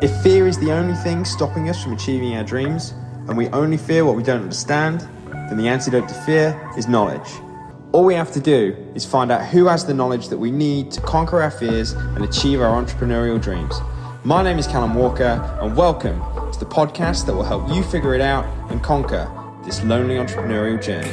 If fear is the only thing stopping us from achieving our dreams, and we only fear what we don't understand, then the antidote to fear is knowledge. All we have to do is find out who has the knowledge that we need to conquer our fears and achieve our entrepreneurial dreams. My name is Callum Walker, and welcome to the podcast that will help you figure it out and conquer this lonely entrepreneurial journey.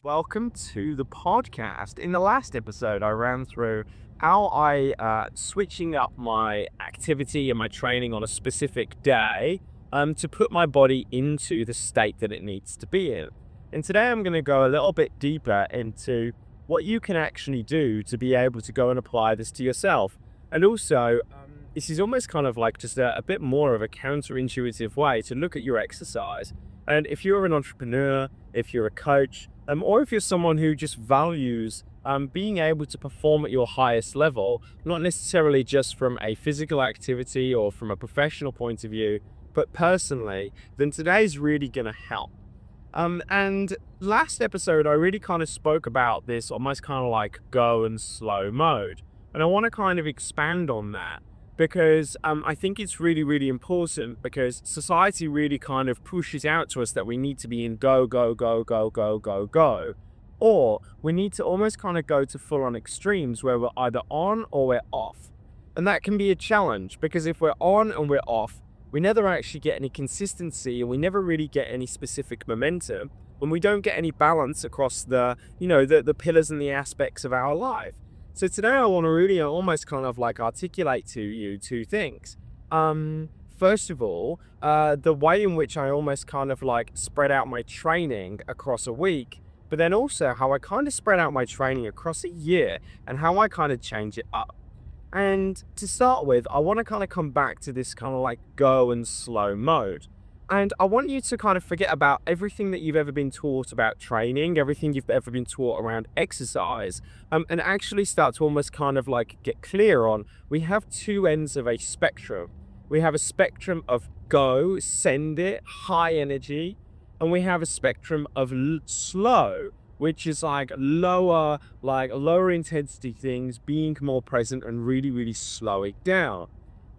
Welcome to the podcast. In the last episode, I ran through how I switching up my activity and my training on a specific day to put my body into the state that it needs to be in. And today I'm going to go a little bit deeper into what you can actually do to be able to go and apply this to yourself. And also, this is almost kind of like just a bit more of a counterintuitive way to look at your exercise. And if you're an entrepreneur, if you're a coach, or if you're someone who just values being able to perform at your highest level, not necessarily just from a physical activity or from a professional point of view, but personally, then today's really going to help. And last episode, I really kind of spoke about this almost kind of like go and slow mode. And I want to kind of expand on that because I think it's really, really important because society really kind of pushes out to us that we need to be in go, go, go, go, go, go, go. Or we need to almost kind of go to full-on extremes where we're either on or we're off. And that can be a challenge because if we're on and we're off, we never actually get any consistency and we never really get any specific momentum when we don't get any balance across the pillars and the aspects of our life. So today I want to really almost kind of like articulate to you two things. First of all, the way in which I almost kind of like spread out my training across a week, but then also how I kind of spread out my training across a year and how I kind of change it up. And to start with, I want to kind of come back to this kind of like go and slow mode. And I want you to kind of forget about everything that you've ever been taught about training, everything you've ever been taught around exercise, and actually start to almost kind of like get clear on, we have two ends of a spectrum. We have a spectrum of go, send it, high energy, and we have a spectrum of slow, which is like lower intensity things, being more present and really, really slowing down.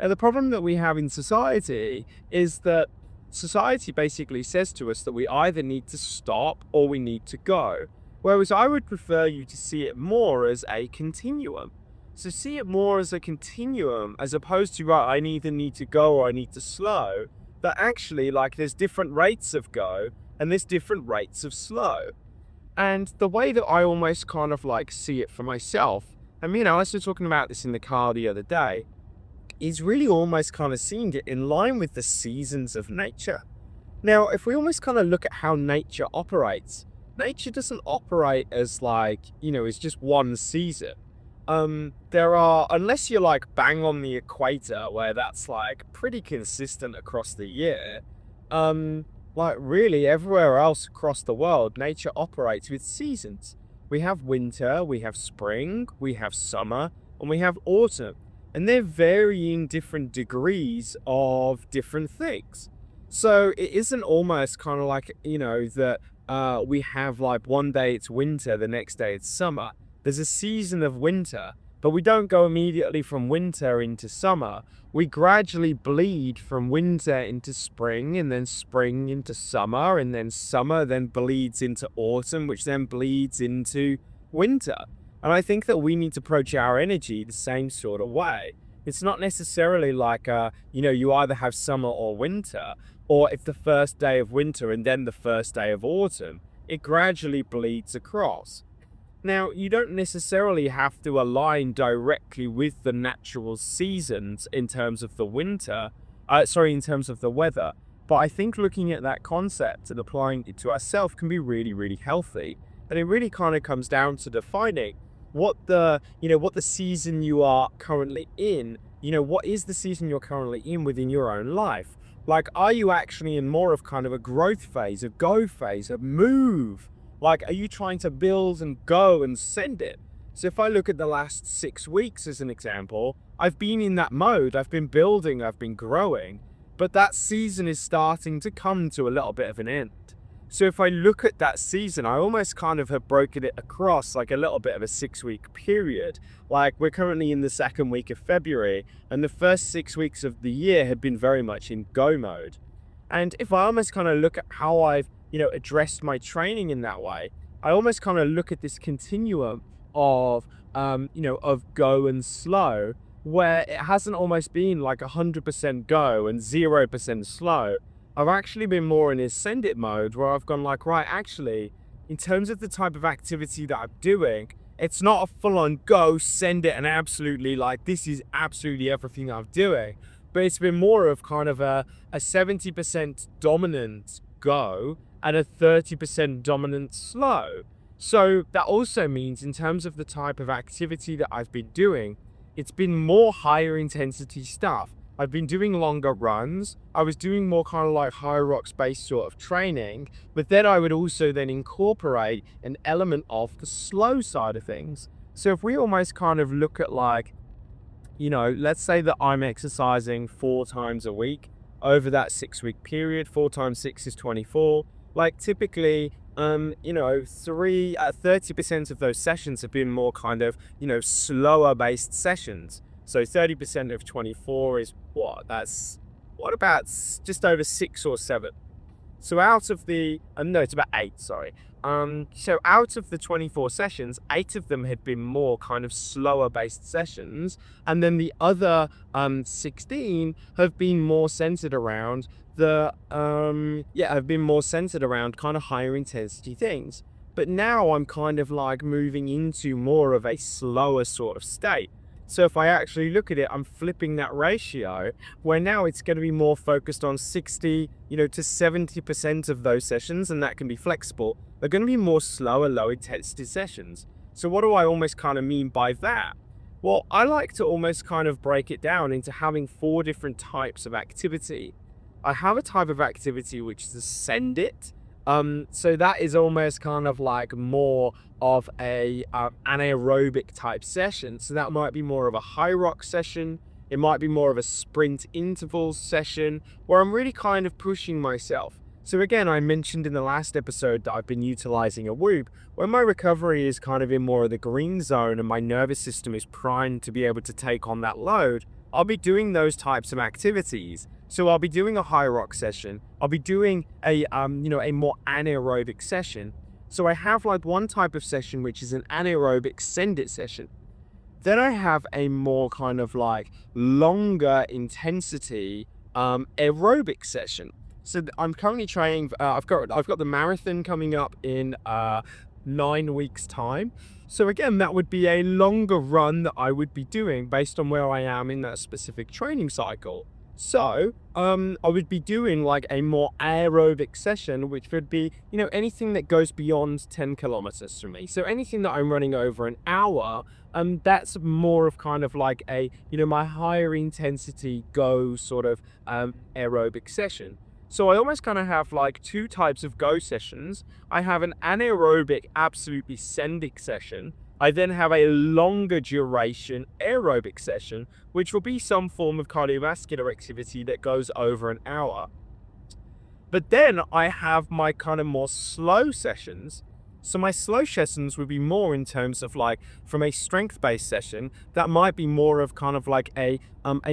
And the problem that we have in society is that society basically says to us that we either need to stop or we need to go. Whereas I would prefer you to see it more as a continuum. So see it more as a continuum as opposed to, right, I either need to go or I need to slow. But actually, like, there's different rates of go and there's different rates of slow. And the way that I almost kind of like see it for myself, and I was talking about this in the car the other day, is really almost kind of seeing it in line with the seasons of nature. Now, if we almost kind of look at how nature operates, nature doesn't operate as like, it's just one season. There are, unless you're like bang on the equator where that's like pretty consistent across the year, like really everywhere else across the world, nature operates with seasons. We have winter, we have spring, we have summer, and we have autumn. And they're varying different degrees of different things. So it isn't almost kind of like, that we have like one day it's winter, the next day it's summer. There's a season of winter, but we don't go immediately from winter into summer. We gradually bleed from winter into spring, and then spring into summer, and then summer then bleeds into autumn, which then bleeds into winter. And I think that we need to approach our energy the same sort of way. It's not necessarily like, you either have summer or winter, or if the first day of winter and then the first day of autumn, it gradually bleeds across. Now, you don't necessarily have to align directly with the natural seasons in terms of the in terms of the weather. But I think looking at that concept and applying it to ourselves can be really, really healthy. And it really kind of comes down to defining what the season you are currently in, what is the season you're currently in within your own life? Like, are you actually in more of kind of a growth phase, a go phase, a move? Like, are you trying to build and go and send it? So if I look at the last 6 weeks as an example, I've been in that mode. I've been building, I've been growing, but that season is starting to come to a little bit of an end. So if I look at that season, I almost kind of have broken it across like a little bit of a 6-week period. Like we're currently in the second week of February, and the first 6 weeks of the year have been very much in go mode. And if I almost kind of look at how I've, addressed my training in that way, I almost kind of look at this continuum of, of go and slow, where it hasn't almost been like 100% go and 0% slow. I've actually been more in ascend it mode where I've gone like, right, actually, in terms of the type of activity that I'm doing, it's not a full on go, send it, and absolutely like this is absolutely everything I'm doing. But it's been more of kind of a 70% dominant go and a 30% dominant slow. So that also means in terms of the type of activity that I've been doing, it's been more higher intensity stuff. I've been doing longer runs. I was doing more kind of like high rocks based sort of training, but then I would also then incorporate an element of the slow side of things. So if we almost kind of look at like, let's say that I'm exercising 4 times a week over that 6-week period. 4 times 6 is 24. Like typically, 30% of those sessions have been more kind of, slower based sessions. So 30% of 24 is what? What about just over 6 or 7? So out of the, no, it's about 8, sorry. So out of the 24 sessions, 8 of them had been more kind of slower based sessions. And then the other 16 have been more centered around have been more centered around kind of higher intensity things. But now I'm kind of like moving into more of a slower sort of state. So if I actually look at it, I'm flipping that ratio where now it's going to be more focused on 60, to 70% of those sessions, and that can be flexible. They're going to be more slower, low intensity sessions. So what do I almost kind of mean by that? Well, I like to almost kind of break it down into having 4 different types of activity. I have a type of activity which is ascend it. So that is almost kind of like more of a anaerobic type session. So that might be more of a high rock session. It might be more of a sprint intervals session where I'm really kind of pushing myself. So again, I mentioned in the last episode that I've been utilizing a Whoop where my recovery is kind of in more of the green zone and my nervous system is primed to be able to take on that load. I'll be doing those types of activities. So I'll be doing a high rock session. I'll be doing a more anaerobic session. So I have like one type of session, which is an anaerobic send it session. Then I have a more kind of like longer intensity aerobic session. So I'm currently training. I've got the marathon coming up in 9 weeks time. So again, that would be a longer run that I would be doing based on where I am in that specific training cycle. So I would be doing like a more aerobic session, which would be, anything that goes beyond 10 kilometers from me. So anything that I'm running over an hour, that's more of kind of like a, my higher intensity go sort of aerobic session. So I almost kind of have like 2 types of go sessions. I have an anaerobic, absolutely sendic session. I then have a longer duration aerobic session, which will be some form of cardiovascular activity that goes over an hour. But then I have my kind of more slow sessions. So my slow sessions would be more in terms of like from a strength-based session, that might be more of kind of like a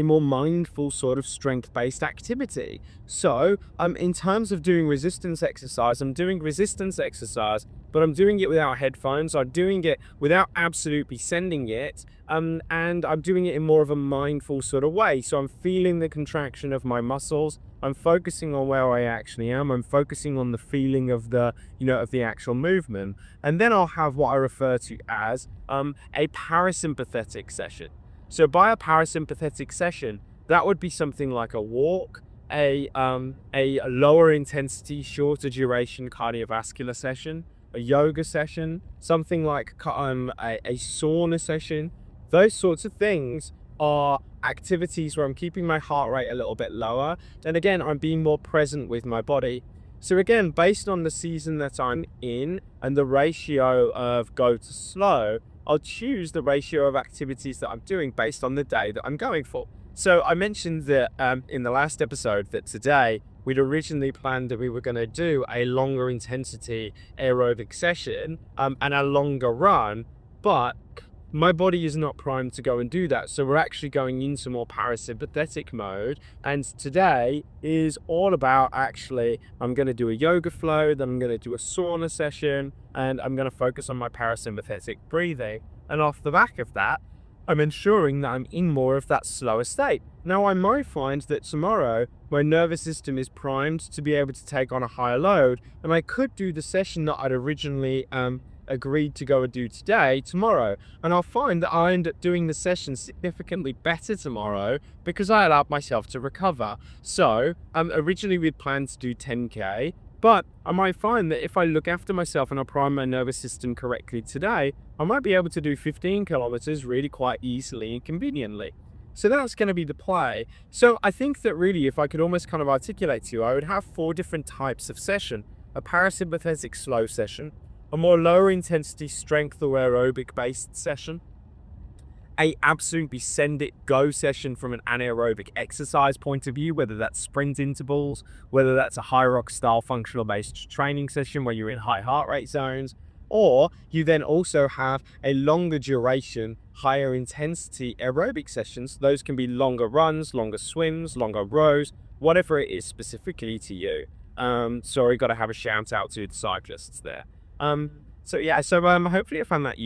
more mindful sort of strength-based activity. So in terms of doing resistance exercise, I'm doing resistance exercise, but I'm doing it without headphones. I'm doing it without absolutely sending it. And I'm doing it in more of a mindful sort of way. So I'm feeling the contraction of my muscles. I'm focusing on where I actually am. I'm focusing on the feeling of the, of the actual movement. And then I'll have what I refer to as a parasympathetic session. So by a parasympathetic session, that would be something like a walk, a lower intensity, shorter duration cardiovascular session, a yoga session, something like a sauna session. Those sorts of things are activities where I'm keeping my heart rate a little bit lower. And again, I'm being more present with my body. So again, based on the season that I'm in and the ratio of go to slow, I'll choose the ratio of activities that I'm doing based on the day that I'm going for. So I mentioned that in the last episode that today we'd originally planned that we were going to do a longer intensity aerobic session and a longer run, but my body is not primed to go and do that. So we're actually going into more parasympathetic mode. And today is all about I'm going to do a yoga flow, then I'm going to do a sauna session, and I'm going to focus on my parasympathetic breathing. And off the back of that, I'm ensuring that I'm in more of that slower state. Now, I might find that tomorrow my nervous system is primed to be able to take on a higher load, and I could do the session that I'd originally agreed to go and do today tomorrow, and I'll find that I end up doing the session significantly better tomorrow because I allowed myself to recover. So originally we'd planned to do 10k, but I might find that if I look after myself and I prime my nervous system correctly today, I might be able to do 15 kilometers really quite easily and conveniently. So that's going to be the play. So I think that really, if I could almost kind of articulate to you, I would have 4 different types of session: a parasympathetic slow session, a more lower intensity strength or aerobic based session, a absolutely send it go session from an anaerobic exercise point of view, whether that's sprint intervals, whether that's a high rock style functional based training session where you're in high heart rate zones, or you then also have a longer duration, higher intensity aerobic sessions. Those can be longer runs, longer swims, longer rows, whatever it is specifically to you. Sorry, got to have a shout out to the cyclists there. So hopefully you found that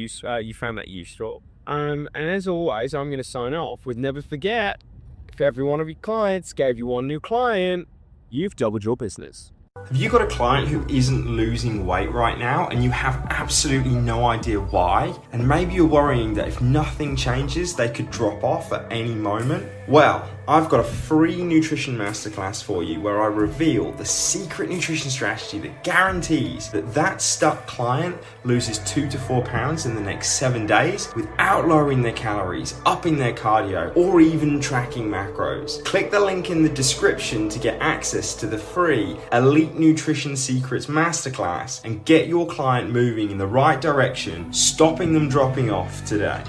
useful. And as always, I'm going to sign off with never forget, if every one of your clients gave you one new client, you've doubled your business. Have you got a client who isn't losing weight right now and you have absolutely no idea why? And maybe you're worrying that if nothing changes, they could drop off at any moment? Well, I've got a free nutrition masterclass for you where I reveal the secret nutrition strategy that guarantees that stuck client loses 2 to 4 pounds in the next 7 days without lowering their calories, upping their cardio, or even tracking macros. Click the link in the description to get access to the free Elite Nutrition Secrets Masterclass and get your client moving in the right direction, stopping them dropping off today.